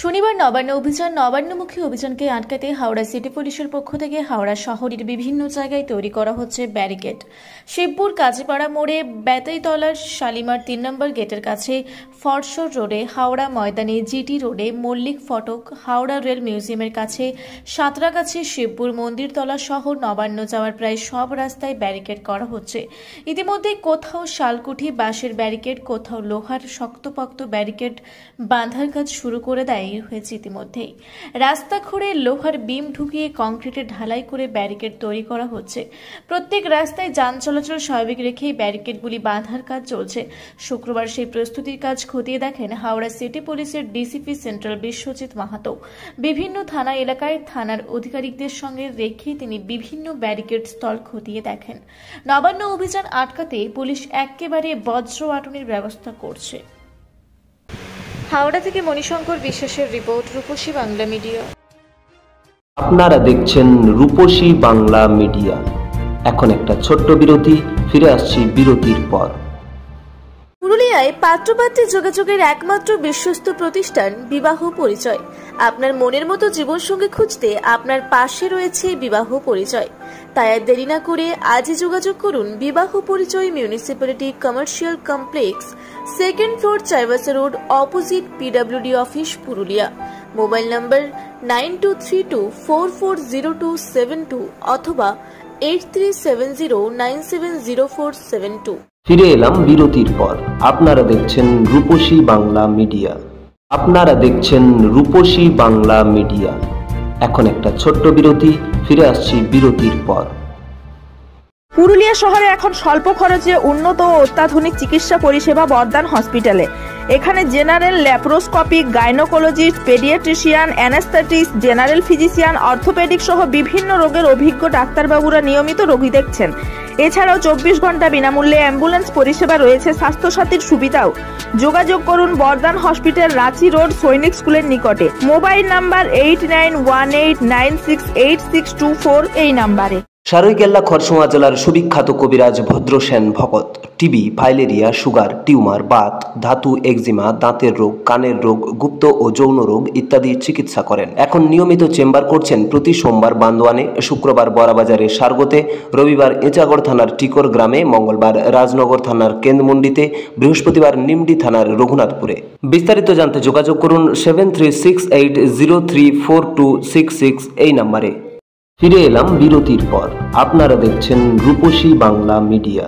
শনিবার নবান্ন অভিযান নবান্নমুখী অভিযানকে আটকাতে হাওড়া সিটি পুলিশের পক্ষ থেকে হাওড়া শহরের বিভিন্ন জায়গায় তৈরি করা হচ্ছে ব্যারিকেড। শিবপুর কাজীপাড়া মোড়ে বেতাইতলার শালিমার ৩ নম্বর গেটের কাছে, ফরশোর রোডে, হাওড়া ময়দানে, জিটি রোডে, মল্লিক ফটক, হাওড়া রেল মিউজিয়ামের কাছে, সাঁতরাগাছি, শিবপুর মন্দিরতলা সহ নবান্ন যাওয়ার প্রায় সব রাস্তায় ব্যারিকেড করা হচ্ছে। ইতিমধ্যে কোথাও শালকুঠি বাঁশের ব্যারিকেড, কোথাও লোহার শক্তপোক্ত ব্যারিকেড বাঁধার কাজ শুরু করে দেয় হয়েছে। ইতিমধ্যেই রাস্তা খুঁড়ে লোহার বিম ঢুকিয়ে কংক্রিটের ঢালাই করে ব্যারিকেড তৈরি করা হচ্ছে। প্রত্যেক রাস্তায় যান চলাচল স্বাভাবিক রেখেই ব্যারিকেডগুলি বাঁধার কাজ চলছে। শুক্রবার সেই প্রস্তুতির কাজ খতিয়ে দেখেন হাওড়া সিটি পুলিশের ডিসিপি সেন্ট্রাল বিশ্বজিৎ মাহাতো। বিভিন্ন থানা এলাকায় থানার আধিকারিকদের সঙ্গে রেখে তিনি বিভিন্ন ব্যারিকেড স্থল খতিয়ে দেখেন। নবান্ন অভিযান আটকাতে পুলিশ একেবারে বজ্র আটনের ব্যবস্থা করছে। হাওড়া থেকে মণিশঙ্কর বিশ্বাসের রিপোর্ট, রূপসী বাংলা মিডিয়া। আপনারা দেখছেন রূপসী বাংলা মিডিয়া। এখন একটা ছোট্ট বিরতি, ফিরে আসছি বিরতির পর। পুরুলিয়ায় পাত্রপাত্রী যোগাযোগের একমাত্র বিশ্বস্ত প্রতিষ্ঠান বিবাহ পরিচয়। আপনার মনের মতো জীবনসঙ্গী খুঁজতে আপনার পাশে রয়েছে বিবাহ পরিচয়। তাই আর দেরি না করে আজই যোগাযোগ করুন বিবাহ পরিচয়, municipality commercial complex, 2nd floor, Chaibasa road, opposite PWD office, Purulia. Mobile নম্বর 9232440272 অথবা 8370970472। ফিরে এলাম বিরতির পর। আপনারা দেখছেন রূপসী বাংলা মিডিয়া। আপনারা দেখছেন রূপসী বাংলা মিডিয়া। এখন একটা ছোট্ট বিরতি, ফিরে আসছি বিরতির পর। পুরুলিয়া শহরে এখন স্বল্প খরচে উন্নত ও অত্যাধুনিক চিকিৎসা পরিষেবা বর্দান হসপিটালে। এখানে general, laparoscopic, gynaecologist, paediatrician, anaesthetist, general physician, orthopaedic সহ বিভিন্ন রোগের অভিজ্ঞ ডাক্তারবাবুরা নিয়মিত রোগী দেখছেন। এছাড়াও 24 ঘন্টা বিনামূল্যে অ্যাম্বুলেন্স পরিষেবা রয়েছে, স্বাস্থ্যসাথীর সুবিধাও। যোগাযোগ করুন বর্দান হসপিটাল, রাঁচি রোড, সৈনিক স্কুলের নিকটে। মোবাইল নাম্বার 8918968624 এই নাম্বারে। সারৈকেল্লা খরসোয়া জেলার সুবিখ্যাত কবিরাজ ভদ্রসেন ভকত TB, filaria, sugar, tumour, Baat, ধাতু, এক্সিমা, দাঁতের রোগ, কানের রোগ, গুপ্ত ও যৌন রোগ ইত্যাদি চিকিৎসা করেন। এখন নিয়মিত চেম্বার করছেন প্রতি সোমবার বান্দোয়ানে, শুক্রবার বড়াবাজারে সারগোতে, রবিবার এঁচাগড় থানার টিকর গ্রামে, মঙ্গলবার রাজনগর থানার কেন্দ্রমন্ডিতে, বৃহস্পতিবার নিমডি থানার রঘুনাথপুরে। বিস্তারিত জানতে যোগাযোগ করুন 7368034266 এই নাম্বারে। ফিরে এলাম বিরতির পর। আপনারা দেখছেন রূপসী বাংলা মিডিয়া।